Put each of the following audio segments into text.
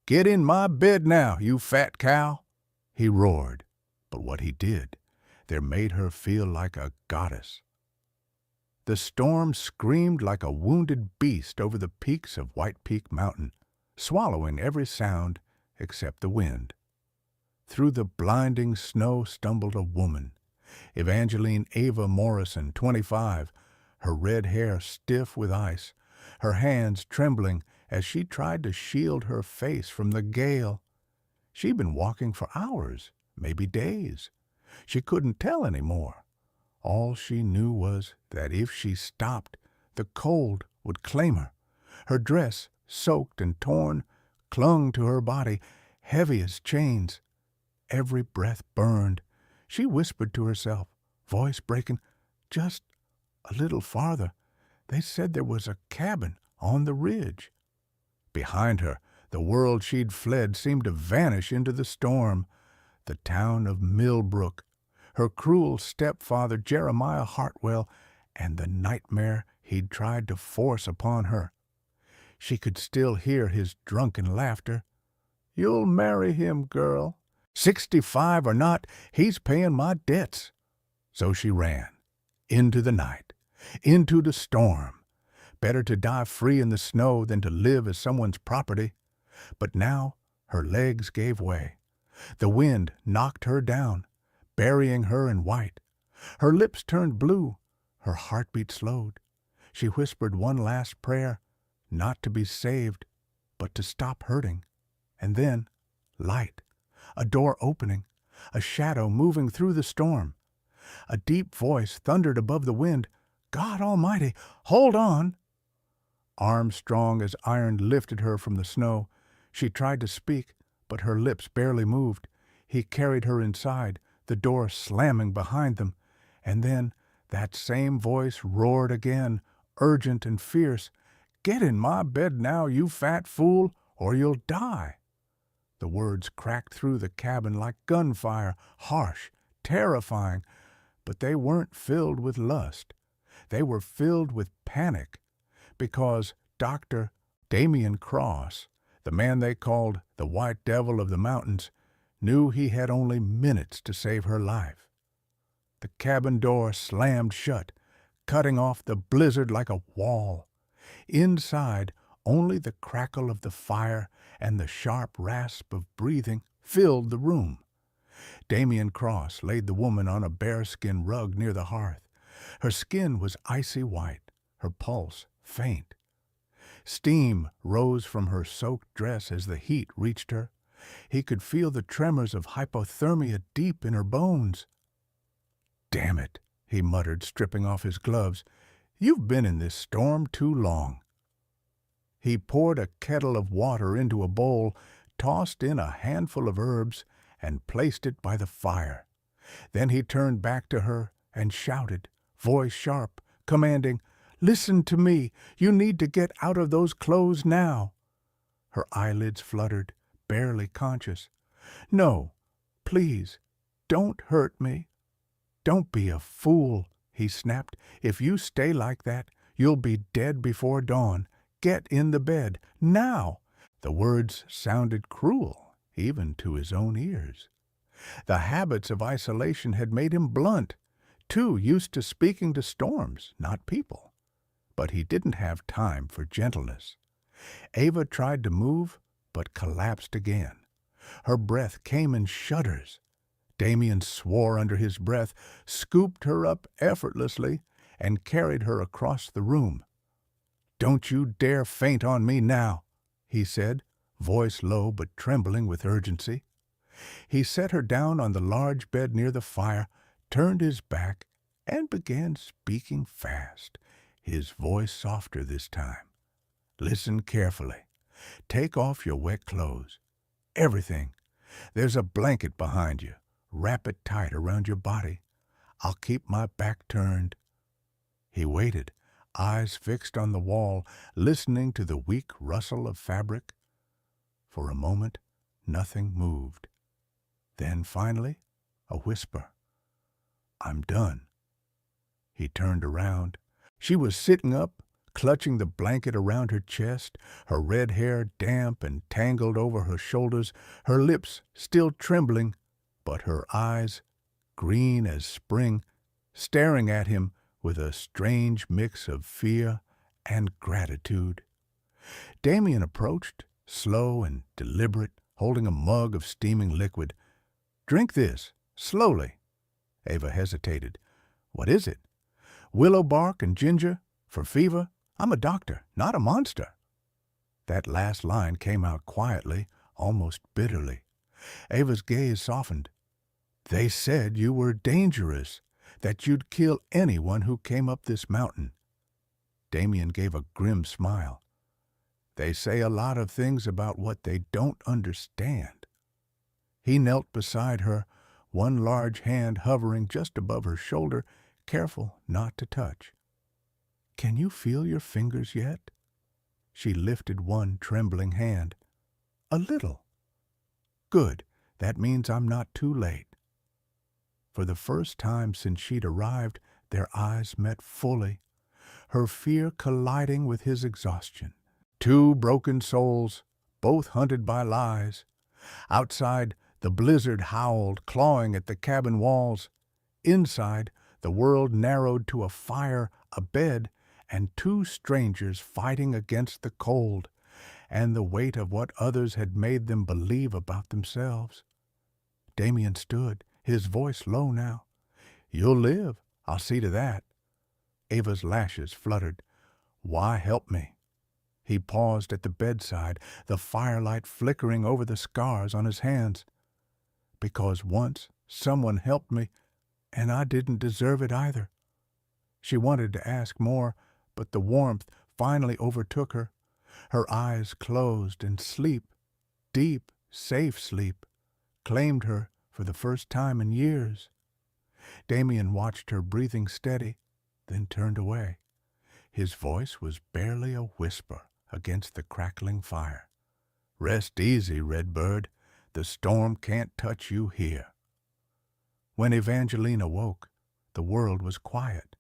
"Get in my bed now, you fat cow!" he roared. But what he did there made her feel like a goddess. The storm screamed like a wounded beast over the peaks of White Peak Mountain, swallowing every sound except the wind. Through the blinding snow stumbled a woman, Evangeline Ava Morrison, 25, her red hair stiff with ice, her hands trembling as she tried to shield her face from the gale. She'd been walking for hours, maybe days. She couldn't tell any more. All she knew was that if she stopped, the cold would claim her. Her dress, soaked and torn, clung to her body, heavy as chains. Every breath burned. She whispered to herself, voice breaking, "Just a little farther. They said there was a cabin on the ridge." Behind her, the world she'd fled seemed to vanish into the storm. The town of Millbrook, her cruel stepfather Jeremiah Hartwell, and the nightmare he'd tried to force upon her. She could still hear his drunken laughter. "You'll marry him, girl. 65 or not, he's paying my debts." So she ran, into the night, into the storm. Better to die free in the snow than to live as someone's property. But now her legs gave way. The wind knocked her down, burying her in white. Her lips turned blue. Her heartbeat slowed. She whispered one last prayer, not to be saved, but to stop hurting. And then, light, a door opening, a shadow moving through the storm. A deep voice thundered above the wind, "God Almighty, hold on!" Arms strong as iron lifted her from the snow. She tried to speak, but her lips barely moved. He carried her inside, the door slamming behind them. And then that same voice roared again, urgent and fierce, "Get in my bed now, you fat fool, or you'll die." The words cracked through the cabin like gunfire, harsh, terrifying, but they weren't filled with lust. They were filled with panic, because Dr. Damian Cross, the man they called the White Devil of the Mountains, knew he had only minutes to save her life. The cabin door slammed shut, cutting off the blizzard like a wall. Inside, only the crackle of the fire and the sharp rasp of breathing filled the room. Damian Cross laid the woman on a bearskin rug near the hearth. Her skin was icy white, her pulse faint. Steam rose from her soaked dress as the heat reached her. He could feel the tremors of hypothermia deep in her bones. "Damn it," he muttered, stripping off his gloves. "You've been in this storm too long." He poured a kettle of water into a bowl, tossed in a handful of herbs, and placed it by the fire. Then he turned back to her and shouted, voice sharp, commanding, "Listen to me. You need to get out of those clothes now." Her eyelids fluttered, barely conscious. "No, please, don't hurt me." "Don't be a fool," he snapped. "If you stay like that, you'll be dead before dawn. Get in the bed, now." The words sounded cruel, even to his own ears. The habits of isolation had made him blunt, too used to speaking to storms, not people. But he didn't have time for gentleness. Ava tried to move, but collapsed again. Her breath came in shudders. Damian swore under his breath, scooped her up effortlessly, and carried her across the room. "Don't you dare faint on me now," he said, voice low but trembling with urgency. He set her down on the large bed near the fire, turned his back, and began speaking fast, his voice softer this time. "Listen carefully. Take off your wet clothes. Everything. There's a blanket behind you. Wrap it tight around your body. I'll keep my back turned." He waited, eyes fixed on the wall, listening to the weak rustle of fabric. For a moment, nothing moved. Then finally, a whisper. "I'm done." He turned around. She was sitting up, clutching the blanket around her chest, her red hair damp and tangled over her shoulders, her lips still trembling, but her eyes green as spring, staring at him with a strange mix of fear and gratitude. Damien approached, slow and deliberate, holding a mug of steaming liquid. "Drink this, slowly." Ava hesitated. "What is it?" "Willow bark and ginger, for fever. I'm a doctor, not a monster." That last line came out quietly, almost bitterly. Ava's gaze softened. "They said you were dangerous, that you'd kill anyone who came up this mountain." Damien gave a grim smile. "They say a lot of things about what they don't understand." He knelt beside her, one large hand hovering just above her shoulder, careful not to touch. "Can you feel your fingers yet?" She lifted one trembling hand. "A little." "Good. That means I'm not too late." For the first time since she'd arrived, their eyes met fully, her fear colliding with his exhaustion. Two broken souls, both hunted by lies. Outside, the blizzard howled, clawing at the cabin walls. Inside, the world narrowed to a fire, a bed, and two strangers fighting against the cold and the weight of what others had made them believe about themselves. Damien stood, his voice low now. "You'll live. I'll see to that." Ava's lashes fluttered. "Why help me?" He paused at the bedside, the firelight flickering over the scars on his hands. "Because once someone helped me, and I didn't deserve it either." She wanted to ask more, but the warmth finally overtook her. Her eyes closed, and sleep, deep, safe sleep, claimed her for the first time in years. Damien watched her breathing steady, then turned away. His voice was barely a whisper against the crackling fire. "Rest easy, Redbird. The storm can't touch you here." When Evangeline awoke, the world was quiet.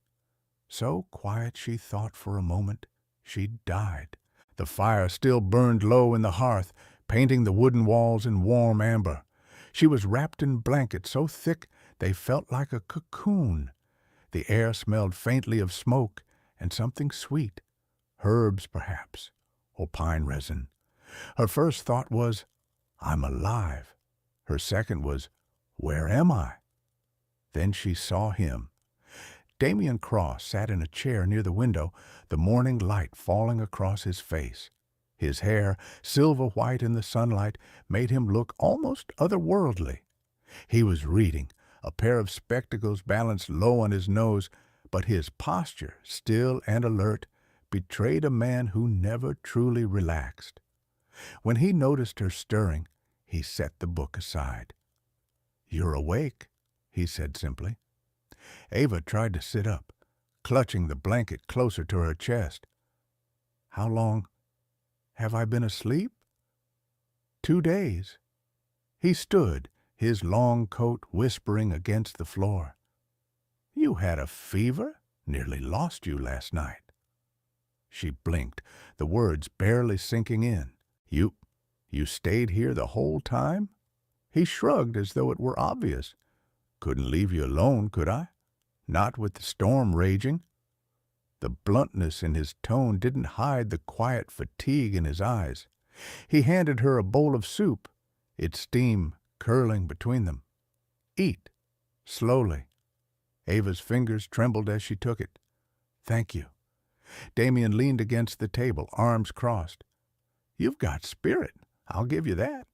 So quiet she thought for a moment she'd died. The fire still burned low in the hearth, painting the wooden walls in warm amber. She was wrapped in blankets so thick they felt like a cocoon. The air smelled faintly of smoke and something sweet, herbs perhaps, or pine resin. Her first thought was, "I'm alive." Her second was, "Where am I?" Then she saw him. Damien Cross sat in a chair near the window, the morning light falling across his face. His hair, silver white in the sunlight, made him look almost otherworldly. He was reading, a pair of spectacles balanced low on his nose, but his posture, still and alert, betrayed a man who never truly relaxed. When he noticed her stirring, he set the book aside. "You're awake," he said simply. Ava tried to sit up, clutching the blanket closer to her chest. "How long have I been asleep?" "2 days." He stood, his long coat whispering against the floor. "You had a fever? Nearly lost you last night." She blinked, the words barely sinking in. You stayed here the whole time?" He shrugged as though it were obvious. "Couldn't leave you alone, could I? Not with the storm raging." The bluntness in his tone didn't hide the quiet fatigue in his eyes. He handed her a bowl of soup, its steam curling between them. "Eat, slowly." Ava's fingers trembled as she took it. "Thank you." Damien leaned against the table, arms crossed. "You've got spirit, I'll give you that.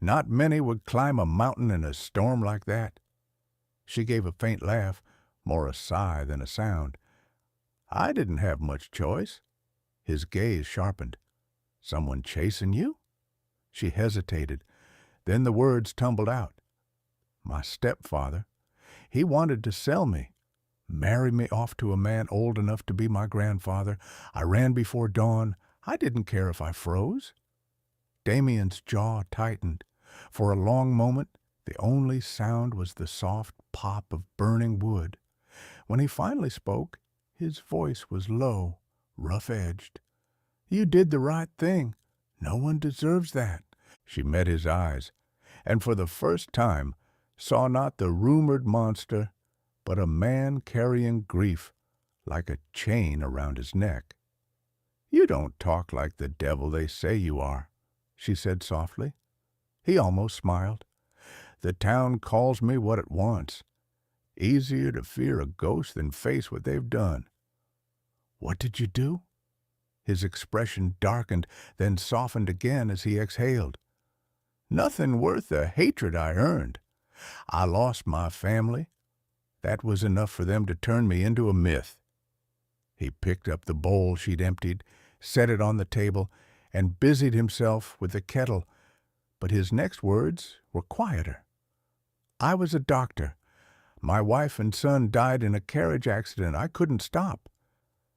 Not many would climb a mountain in a storm like that." She gave a faint laugh, more a sigh than a sound. "I didn't have much choice." His gaze sharpened. "Someone chasing you?" She hesitated. Then the words tumbled out. "My stepfather. He wanted to sell me, marry me off to a man old enough to be my grandfather. I ran before dawn. I didn't care if I froze." Damien's jaw tightened. For a long moment, the only sound was the soft pop of burning wood. When he finally spoke, his voice was low, rough-edged. "You did the right thing. No one deserves that." She met his eyes, and for the first time saw not the rumored monster, but a man carrying grief like a chain around his neck. "You don't talk like the devil they say you are," she said softly. He almost smiled. "The town calls me what it wants. Easier to fear a ghost than face what they've done." "What did you do?" His expression darkened, then softened again as he exhaled. "Nothing worth the hatred I earned. I lost my family. That was enough for them to turn me into a myth." He picked up the bowl she'd emptied, set it on the table, and busied himself with the kettle, but his next words were quieter. "I was a doctor. My wife and son died in a carriage accident I couldn't stop.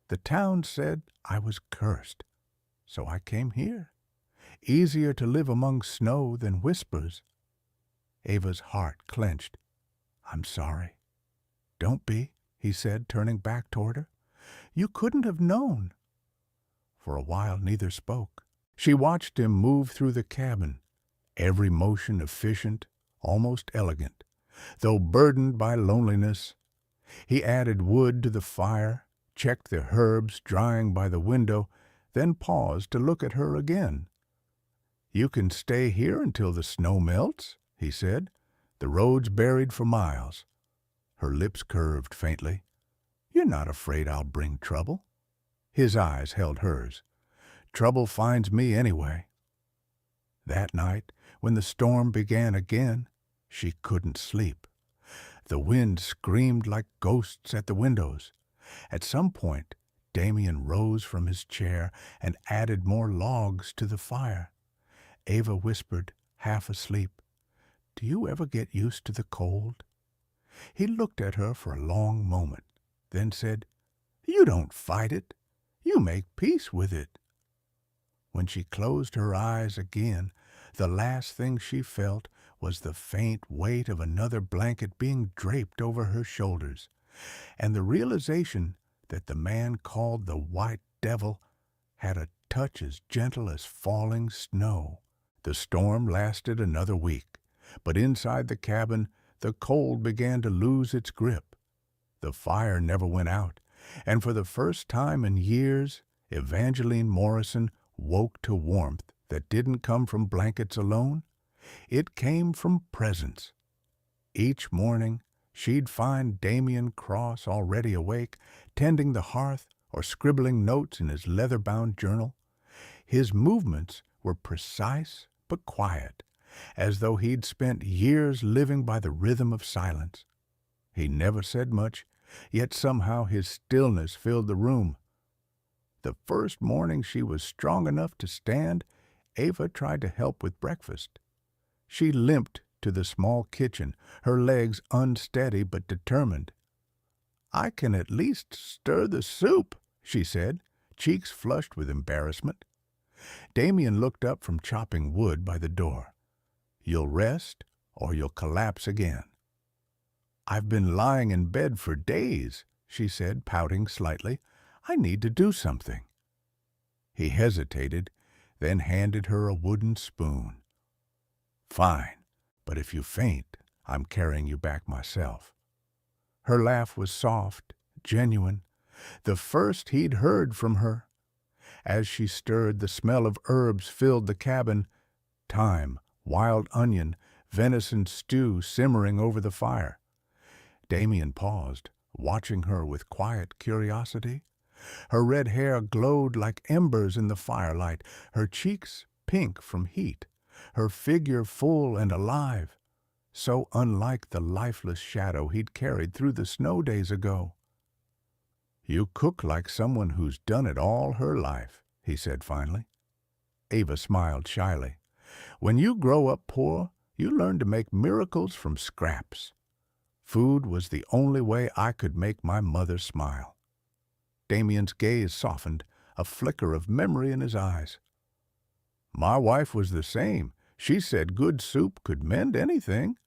The town said I was cursed, so I came here. Easier to live among snow than whispers." Ava's heart clenched. "I'm sorry." "Don't be," he said, turning back toward her. "You couldn't have known." For a while neither spoke. She watched him move through the cabin, every motion efficient, almost elegant, though burdened by loneliness. He added wood to the fire, checked the herbs drying by the window, then paused to look at her again. "You can stay here until the snow melts," he said. "The road's buried for miles." Her lips curved faintly. "You're not afraid I'll bring trouble?" His eyes held hers. "Trouble finds me anyway." That night, when the storm began again, she couldn't sleep. The wind screamed like ghosts at the windows. At some point, Damien rose from his chair and added more logs to the fire. Ava whispered, half asleep, "Do you ever get used to the cold?" He looked at her for a long moment, then said, "You don't fight it. You make peace with it." When she closed her eyes again, the last thing she felt was the faint weight of another blanket being draped over her shoulders, and the realization that the man called the White Devil had a touch as gentle as falling snow. The storm lasted another week, but inside the cabin the cold began to lose its grip. The fire never went out, and for the first time in years, Evangeline Morrison woke to warmth that didn't come from blankets alone. It came from presence. Each morning, she'd find Damien Cross already awake, tending the hearth or scribbling notes in his leather-bound journal. His movements were precise but quiet, as though he'd spent years living by the rhythm of silence. He never said much, yet somehow his stillness filled the room. The first morning she was strong enough to stand, Ava tried to help with breakfast. She limped to the small kitchen, her legs unsteady but determined. "I can at least stir the soup," she said, cheeks flushed with embarrassment. Damien looked up from chopping wood by the door. "You'll rest, or you'll collapse again." "I've been lying in bed for days," she said, pouting slightly. "I need to do something." He hesitated, then handed her a wooden spoon. "Fine, but if you faint, I'm carrying you back myself." Her laugh was soft, genuine, the first he'd heard from her. As she stirred, the smell of herbs filled the cabin. Thyme, wild onion, venison stew simmering over the fire. Damien paused, watching her with quiet curiosity. Her red hair glowed like embers in the firelight, her cheeks pink from heat, her figure full and alive, so unlike the lifeless shadow he'd carried through the snow days ago. "You cook like someone who's done it all her life," he said finally. Ava smiled shyly. "When you grow up poor, you learn to make miracles from scraps. Food was the only way I could make my mother smile." Damien's gaze softened, a flicker of memory in his eyes. "My wife was the same. She said good soup could mend anything."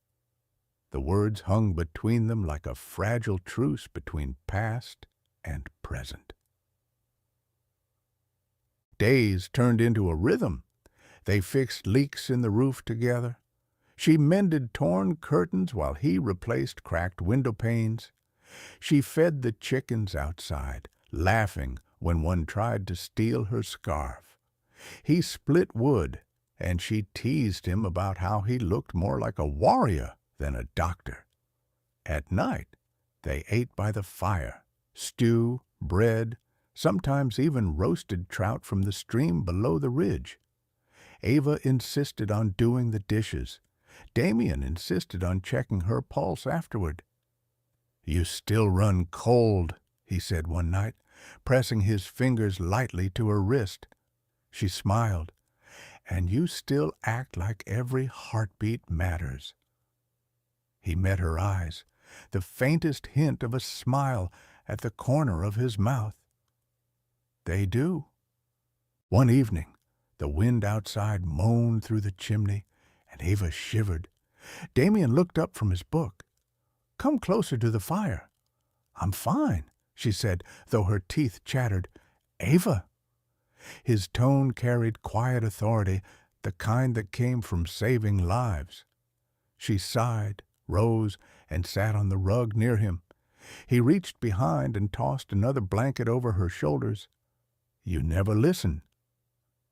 The words hung between them like a fragile truce between past and present. Days turned into a rhythm. They fixed leaks in the roof together. She mended torn curtains while he replaced cracked window panes. She fed the chickens outside, laughing when one tried to steal her scarf. He split wood, and she teased him about how he looked more like a warrior than a doctor. At night, they ate by the fire, stew, bread, sometimes even roasted trout from the stream below the ridge. Ava insisted on doing the dishes. Damien insisted on checking her pulse afterward. "You still run cold," he said one night, pressing his fingers lightly to her wrist. She smiled. "And you still act like every heartbeat matters." He met her eyes, the faintest hint of a smile at the corner of his mouth. "They do." One evening, the wind outside moaned through the chimney, and Ava shivered. Damien looked up from his book. "Come closer to the fire." "I'm fine," she said, though her teeth chattered. "Ava." His tone carried quiet authority, the kind that came from saving lives. She sighed, rose, and sat on the rug near him. He reached behind and tossed another blanket over her shoulders. "You never listen."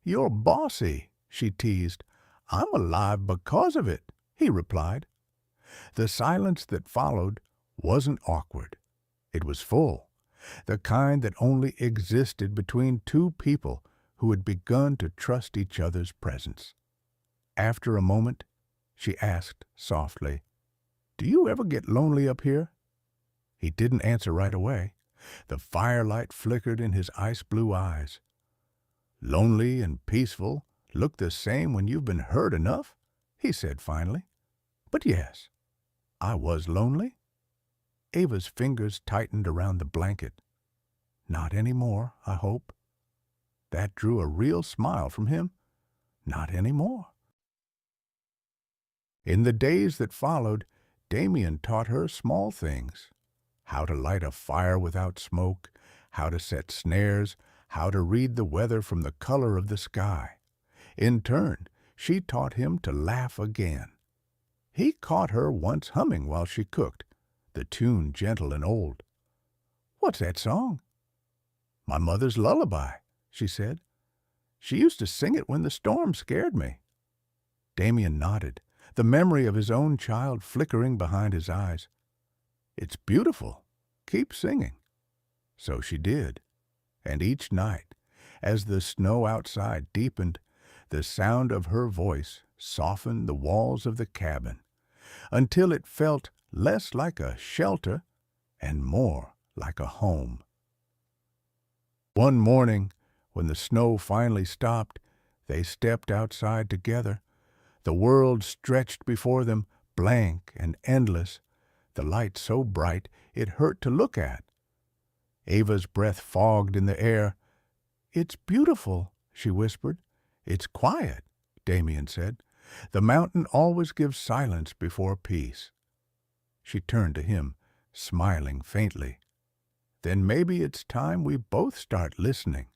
"You're bossy," she teased. "I'm alive because of it," he replied. The silence that followed wasn't awkward. It was full, the kind that only existed between two people who had begun to trust each other's presence. After a moment, she asked softly, "Do you ever get lonely up here?" He didn't answer right away. The firelight flickered in his ice-blue eyes. "Lonely and peaceful look the same when you've been hurt enough," he said finally. "But yes, I was lonely." Ava's fingers tightened around the blanket. "Not anymore, I hope." That drew a real smile from him. "Not anymore." In the days that followed, Damien taught her small things. How to light a fire without smoke, how to set snares, how to read the weather from the color of the sky. In turn, she taught him to laugh again. He caught her once humming while she cooked, the tune gentle and old. "What's that song?" "My mother's lullaby," she said. "She used to sing it when the storm scared me." Damien nodded, the memory of his own child flickering behind his eyes. "It's beautiful. Keep singing." So she did, and each night, as the snow outside deepened, the sound of her voice softened the walls of the cabin, until it felt less like a shelter and more like a home. One morning, when the snow finally stopped, they stepped outside together. The world stretched before them, blank and endless, the light so bright it hurt to look at. Ava's breath fogged in the air. "It's beautiful," she whispered. "It's quiet," Damien said. "The mountain always gives silence before peace." She turned to him, smiling faintly. "Then maybe it's time we both start listening."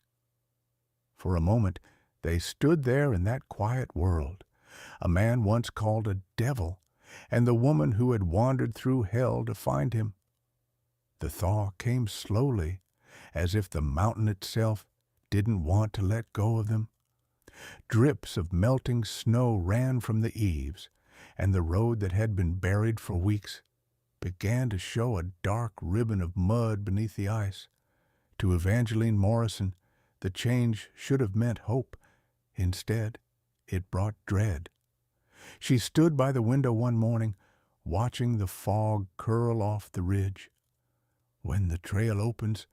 For a moment, they stood there in that quiet world, a man once called a devil, and the woman who had wandered through hell to find him. The thaw came slowly, as if the mountain itself didn't want to let go of them. Drips of melting snow ran from the eaves, and the road that had been buried for weeks began to show a dark ribbon of mud beneath the ice. To Evangeline Morrison, the change should have meant hope. Instead, it brought dread. She stood by the window one morning, watching the fog curl off the ridge. "When the trail opens,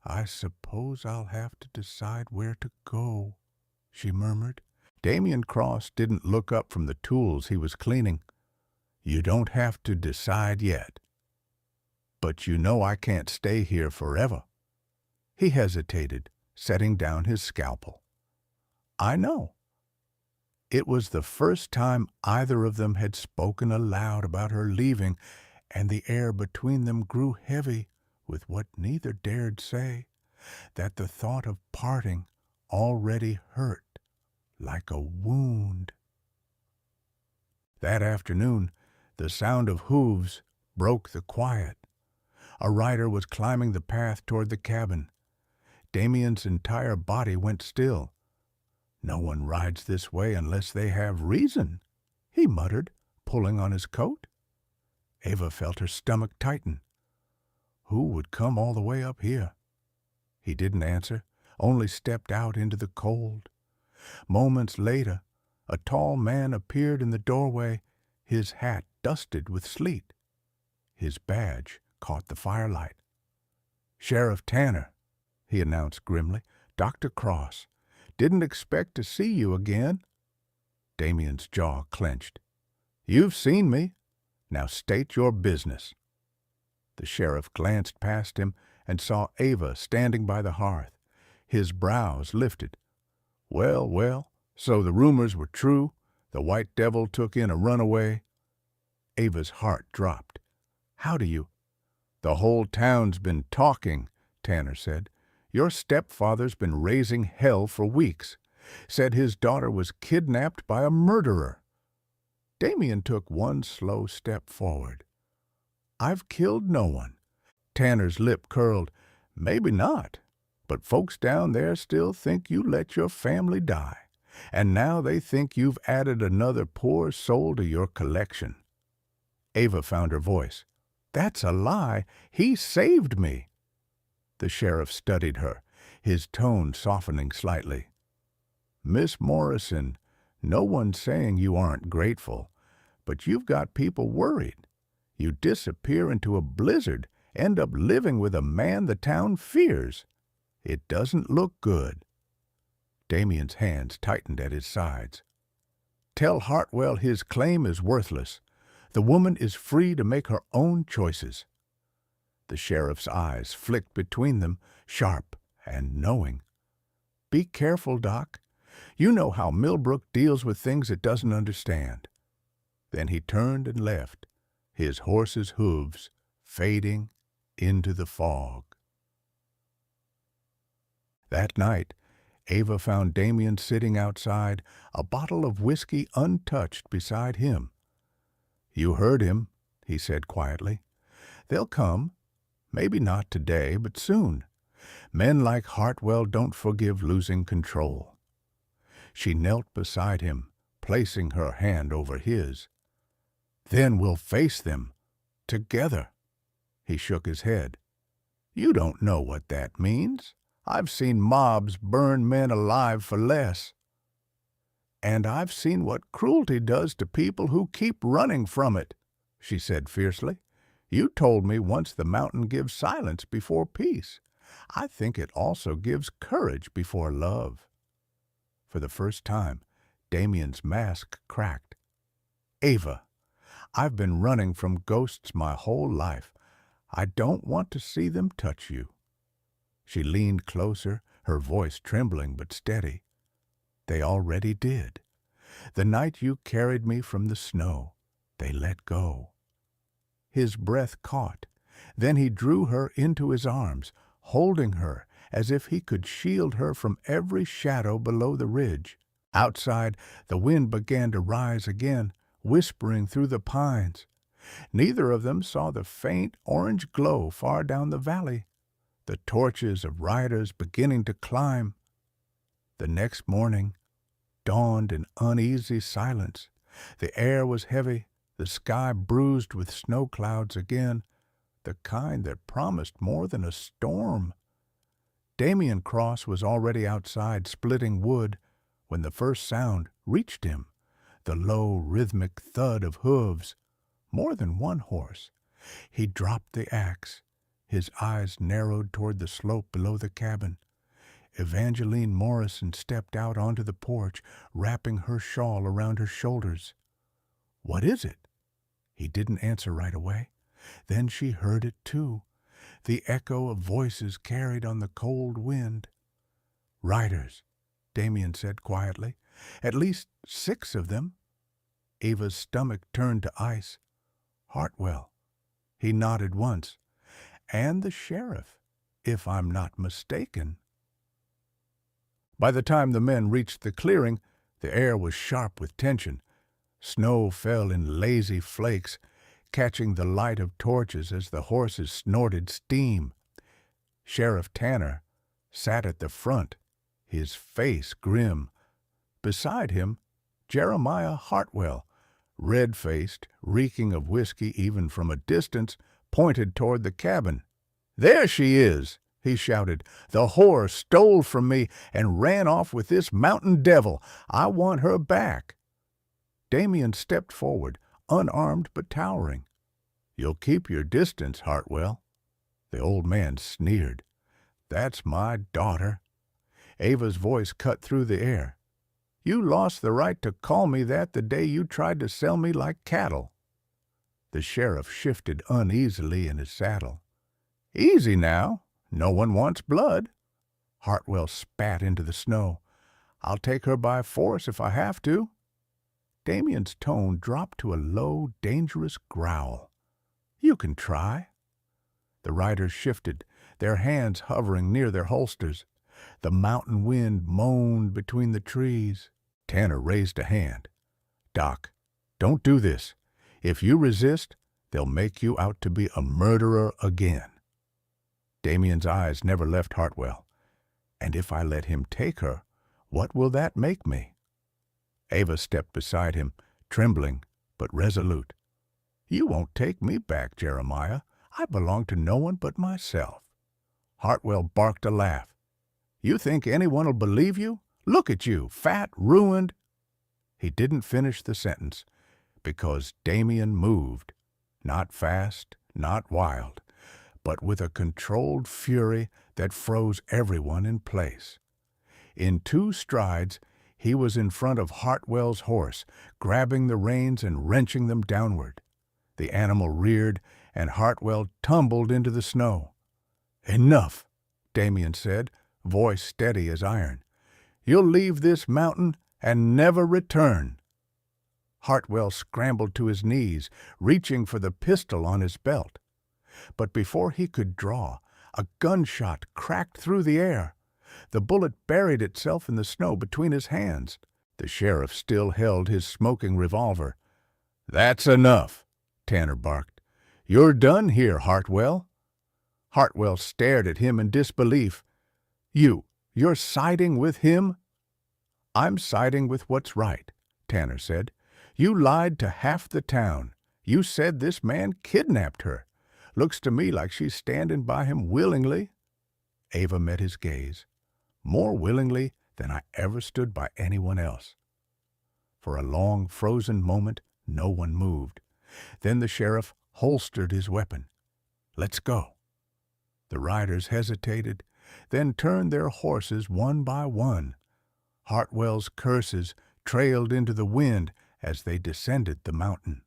I suppose I'll have to decide where to go," she murmured. Damien Cross didn't look up from the tools he was cleaning. "You don't have to decide yet. But you know I can't stay here forever." He hesitated, setting down his scalpel. "I know." It was the first time either of them had spoken aloud about her leaving, and the air between them grew heavy with what neither dared say, that the thought of parting already hurt like a wound. That afternoon, the sound of hooves broke the quiet. A rider was climbing the path toward the cabin. Damien's entire body went still. "No one rides this way unless they have reason," he muttered, pulling on his coat. Ava felt her stomach tighten. Who would come all the way up here? He didn't answer, only stepped out into the cold. Moments later, a tall man appeared in the doorway, his hat dusted with sleet. His badge caught the firelight. "Sheriff Tanner," he announced grimly. "Dr. Cross. Didn't expect to see you again." Damien's jaw clenched. "You've seen me. Now state your business." The sheriff glanced past him and saw Ava standing by the hearth. His brows lifted. "Well, well, so the rumors were true. The White Devil took in a runaway." Ava's heart dropped. "How do you—" "The whole town's been talking," Tanner said. "Your stepfather's been raising hell for weeks. Said his daughter was kidnapped by a murderer." Damien took one slow step forward. "I've killed no one." Tanner's lip curled. "Maybe not, but folks down there still think you let your family die, and now they think you've added another poor soul to your collection." Ava found her voice. "That's a lie. He saved me." The sheriff studied her, his tone softening slightly. "Miss Morrison, no one's saying you aren't grateful, but you've got people worried. You disappear into a blizzard, end up living with a man the town fears. It doesn't look good." Damien's hands tightened at his sides. "Tell Hartwell his claim is worthless. The woman is free to make her own choices." The sheriff's eyes flicked between them, sharp and knowing. "Be careful, Doc. You know how Millbrook deals with things it doesn't understand." Then he turned and left, his horse's hooves fading into the fog. That night, Ava found Damien sitting outside, a bottle of whiskey untouched beside him. "You heard him," he said quietly. "They'll come. Maybe not today, but soon. Men like Hartwell don't forgive losing control." She knelt beside him, placing her hand over his. "Then we'll face them. Together." He shook his head. "You don't know what that means. I've seen mobs burn men alive for less. And I've seen what cruelty does to people who keep running from it," she said fiercely. "You told me once the mountain gives silence before peace. I think it also gives courage before love." For the first time, Damien's mask cracked. "Ava, I've been running from ghosts my whole life. I don't want to see them touch you." She leaned closer, her voice trembling but steady. "They already did. The night you carried me from the snow, they let go." His breath caught. Then he drew her into his arms, holding her as if he could shield her from every shadow below the ridge. Outside, the wind began to rise again, whispering through the pines. Neither of them saw the faint orange glow far down the valley, the torches of riders beginning to climb. The next morning dawned in uneasy silence. The air was heavy, the sky bruised with snow clouds again, the kind that promised more than a storm. Damien Cross was already outside splitting wood when the first sound reached him, the low rhythmic thud of hooves. More than one horse. He dropped the axe. His eyes narrowed toward the slope below the cabin. Evangeline Morrison stepped out onto the porch, wrapping her shawl around her shoulders. "What is it?" He didn't answer right away. Then she heard it too, the echo of voices carried on the cold wind. "Riders," Damien said quietly. "At least 6 of them." Ava's stomach turned to ice. "Hartwell." He nodded once. "And the sheriff, if I'm not mistaken." By the time the men reached the clearing, the air was sharp with tension. Snow fell in lazy flakes, catching the light of torches as the horses snorted steam. Sheriff Tanner sat at the front, his face grim. Beside him, Jeremiah Hartwell, red-faced, reeking of whiskey even from a distance, pointed toward the cabin. "There she is!" he shouted. "The whore stole from me and ran off with this mountain devil. I want her back." Damien stepped forward, unarmed but towering. "You'll keep your distance, Hartwell." The old man sneered. "That's my daughter." Ava's voice cut through the air. "You lost the right to call me that the day you tried to sell me like cattle." The sheriff shifted uneasily in his saddle. "Easy now. No one wants blood." Hartwell spat into the snow. "I'll take her by force if I have to." Damien's tone dropped to a low, dangerous growl. "You can try." The riders shifted, their hands hovering near their holsters. The mountain wind moaned between the trees. Tanner raised a hand. "Doc, don't do this. If you resist, they'll make you out to be a murderer again." Damien's eyes never left Hartwell. "And if I let him take her, what will that make me?" Ava stepped beside him, trembling but resolute. "You won't take me back, Jeremiah. I belong to no one but myself." Hartwell barked a laugh. "You think anyone'll believe you? Look at you, fat, ruined." He didn't finish the sentence because Damien moved, not fast, not wild, but with a controlled fury that froze everyone in place. In 2 strides, he was in front of Hartwell's horse, grabbing the reins and wrenching them downward. The animal reared, and Hartwell tumbled into the snow. "Enough," Damien said, voice steady as iron. "You'll leave this mountain and never return." Hartwell scrambled to his knees, reaching for the pistol on his belt. But before he could draw, a gunshot cracked through the air. The bullet buried itself in the snow between his hands. The sheriff still held his smoking revolver. "That's enough," Tanner barked. "You're done here, Hartwell." Hartwell stared at him in disbelief. You're siding with him?" "I'm siding with what's right," Tanner said. "You lied to half the town. You said this man kidnapped her. Looks to me like she's standing by him willingly." Ava met his gaze. "More willingly than I ever stood by anyone else." For a long, frozen moment, no one moved. Then the sheriff holstered his weapon. "Let's go." The riders hesitated, then turned their horses one by one. Hartwell's curses trailed into the wind as they descended the mountain.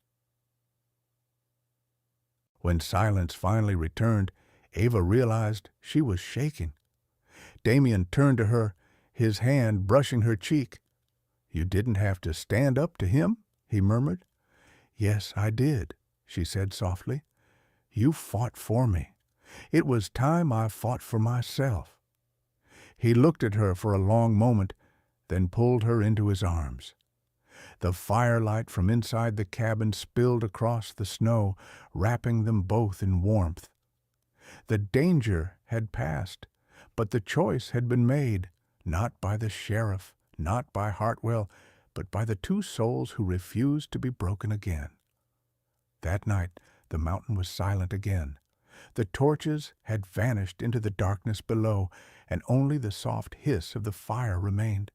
When silence finally returned, Ava realized she was shaking. Damien turned to her, his hand brushing her cheek. "You didn't have to stand up to him," he murmured. "Yes, I did," she said softly. "You fought for me. It was time I fought for myself." He looked at her for a long moment, then pulled her into his arms. The firelight from inside the cabin spilled across the snow, wrapping them both in warmth. The danger had passed, but the choice had been made, not by the sheriff, not by Hartwell, but by the 2 souls who refused to be broken again. That night the mountain was silent again. The torches had vanished into the darkness below, and only the soft hiss of the fire remained.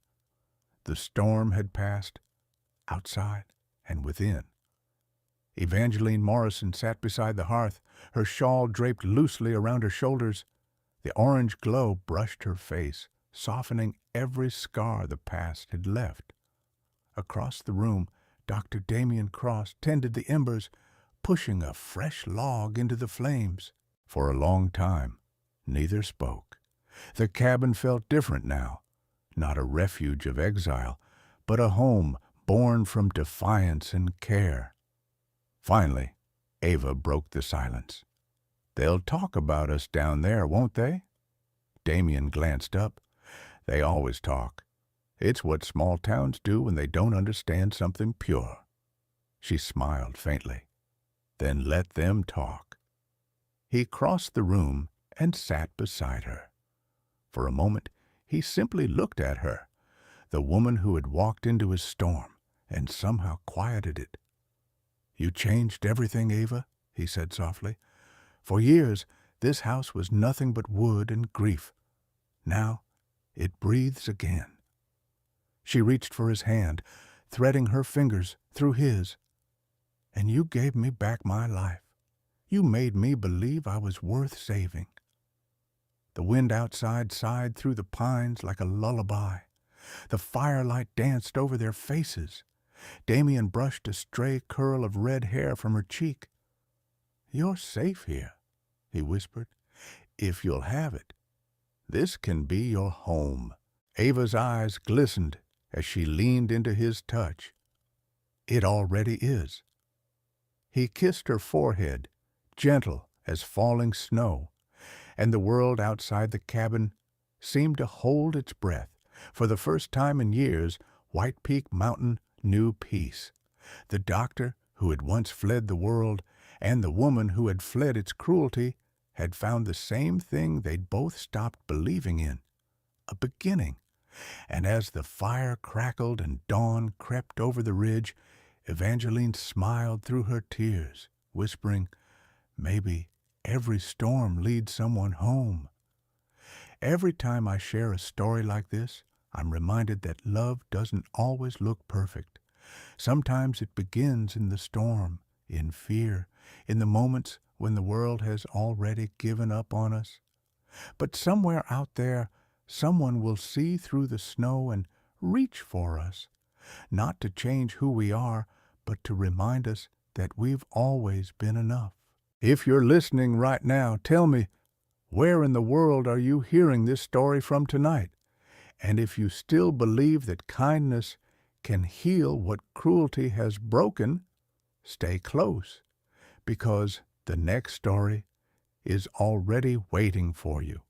The storm had passed, outside and within. Evangeline Morrison sat beside the hearth, her shawl draped loosely around her shoulders. The orange glow brushed her face, softening every scar the past had left. Across the room, Dr. Damien Cross tended the embers, pushing a fresh log into the flames. For a long time, neither spoke. The cabin felt different now, not a refuge of exile, but a home born from defiance and care. Finally, Ava broke the silence. "They'll talk about us down there, won't they?" Damien glanced up. They always talk. It's what small towns do when they don't understand something pure. She smiled faintly. Then let them talk. He crossed the room and sat beside her. For a moment, he simply looked at her, the woman who had walked into his storm and somehow quieted it. "You changed everything, Ava," he said softly. "For years, this house was nothing but wood and grief. Now, it breathes again." She reached for his hand, threading her fingers through his. "And you gave me back my life. You made me believe I was worth saving." The wind outside sighed through the pines like a lullaby. The firelight danced over their faces. Damien brushed a stray curl of red hair from her cheek. "You're safe here," he whispered, "if you'll have it. This can be your home." Ava's eyes glistened as she leaned into his touch. "It already is." He kissed her forehead, gentle as falling snow, and the world outside the cabin seemed to hold its breath. For the first time in years, White Peak Mountain knew peace. The doctor, who had once fled the world, and the woman who had fled its cruelty, had found the same thing they'd both stopped believing in, a beginning. And as the fire crackled and dawn crept over the ridge, Evangeline smiled through her tears, whispering, "Maybe every storm leads someone home." Every time I share a story like this, I'm reminded that love doesn't always look perfect. Sometimes it begins in the storm, in fear, in the moments when the world has already given up on us. But somewhere out there, someone will see through the snow and reach for us, not to change who we are, but to remind us that we've always been enough. If you're listening right now, tell me, where in the world are you hearing this story from tonight? And if you still believe that kindness can heal what cruelty has broken, stay close, because the next story is already waiting for you.